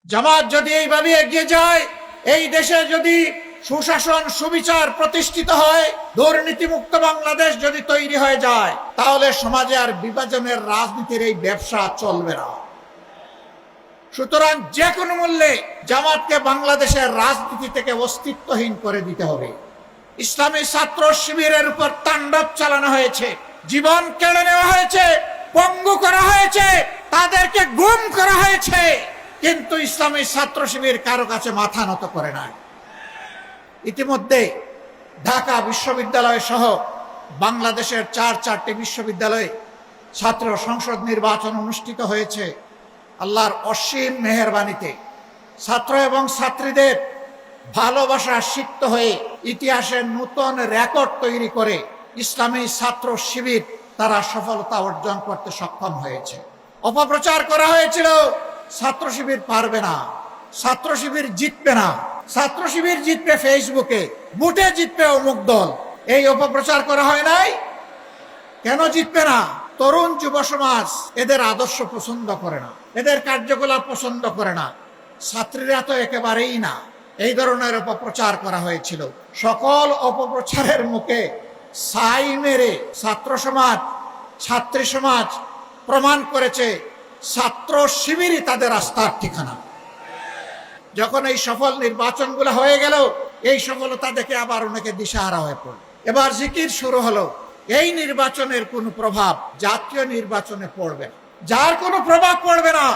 জামাত যদি এইভাবে এগিয়ে যায়, এই দেশে যদি সুশাসন সুবিচার প্রতিষ্ঠিত হয়, দুর্নীতিমুক্ত বাংলাদেশ যদি তৈরি হয়ে যায়, তাহলে সমাজে আর বিভাজনের রাজনীতির এই ব্যবসা চলবে না। সুতরাং যে কোনো মূল্যে জামাতকে বাংলাদেশের রাজনীতি থেকে অস্তিত্বহীন করে দিতে হবে। ইসলামী ছাত্র শিবিরের উপর তাণ্ডব চালানো হয়েছে, জীবন কেড়ে নেওয়া হয়েছে, পঙ্গু করা হয়েছে, তাদেরকে গুম করা হয়েছে, কিন্তু ইসলামী ছাত্র শিবির কারো কাছে মাথা নত করে নাই। ইতিমধ্যে ঢাকা বিশ্ববিদ্যালয় সহ বাংলাদেশের চারটি বিশ্ববিদ্যালয়ে ছাত্র সংসদ নির্বাচন অনুষ্ঠিত হয়েছে। আল্লাহর অসীম মেহেরবানিতে ছাত্র এবং ছাত্রীদের ভালোবাসা সিক্ত হয়ে ইতিহাসের নতুন রেকর্ড তৈরি করে ইসলামী ছাত্র শিবির তারা সফলতা অর্জন করতে সক্ষম হয়েছে। অপপ্রচার করা হয়েছিল ছাত্র শিবির পারবে না, ছাত্র শিবির জিতবে না, ছাত্র শিবির জিতবে ফেসবুকে, বুটে জিতবে অমুক দল। এই অপপ্রচার করা হয় নাই। কেন জিতবে না? তরুণ যুব সমাজ এদের আদর্শ পছন্দ করে না, এদের কার্যকলাপ পছন্দ করে না, ছাত্রীরা তো একেবারেই না। এই ধরনের অপপ্রচার করা হয়েছিল। সকল অপপ্রচারের মুখে ছাই মেরে ছাত্র সমাজ, ছাত্রী সমাজ প্রমাণ করেছে ছাত্র শিবিরই তাদের আস্থার ঠিকানা। যখন এই সফল নির্বাচনগুলো হয়ে গেল, এই সফলতা দেখে আবার অনেকে দিশাহারা হয়ে পড়ল। এবার জিকির শুরু হলো। এই নির্বাচনের কোনো প্রভাব জাতীয় নির্বাচনে পড়বে না। যার কোনো প্রভাব পড়বে না,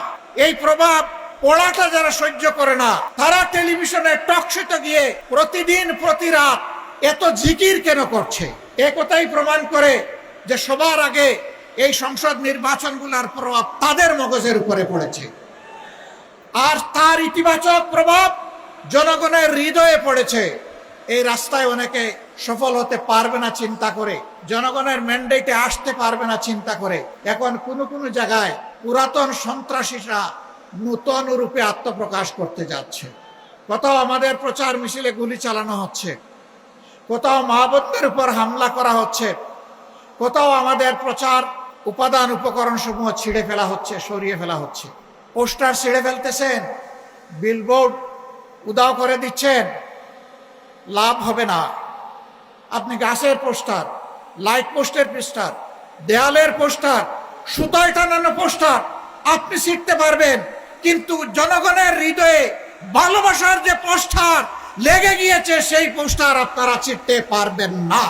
এই প্রভাব পড়াটা যারা সহ্য করে না, তারা টেলিভিশনে টকশোতে গিয়ে প্রতিদিন প্রতি রাত এত জিকির কেন করছে? এ কথাই প্রমাণ করে যে সবার আগে এই সংসদ নির্বাচনগুলোর প্রভাব তাদের মগজের উপরে পড়েছে, আর তার ইতিবাচক প্রভাব জনগণের হৃদয়ে পড়েছে। এই রাস্তায় অনেকে সফল হতে পারবে না চিন্তা করে, জনগণের ম্যান্ডেটে আসতে পারবে না চিন্তা করে, এখন কোনো কোনো জায়গায় পুরাতন সন্ত্রাসীরা নূতন রূপে আত্মপ্রকাশ করতে যাচ্ছে। কোথাও আমাদের প্রচার মিছিলে গুলি চালানো হচ্ছে, কোথাও মা বোনদের উপর হামলা করা হচ্ছে, কোথাও আমাদের প্রচার উপাদান উপকরণ সমূহ ছিঁড়ে ফেলা হচ্ছে, সরিয়ে ফেলা হচ্ছে। পোস্টার ছিঁড়ে ফেলতেছেন, বিলবোর্ড উদাও করে দিচ্ছেন, লাভ হবে না। আপনি গাছের পোস্টার, লাইট পোস্টের পোস্টার, দেয়ালের পোস্টার, সুতায় টানানো পোস্টার আপনি ছিঁড়তে পারবেন, কিন্তু জনগণের হৃদয়ে ভালোবাসার যে পোস্টার লেগে গিয়েছে, সেই পোস্টার আপনারা ছিঁড়তে পারবেন না।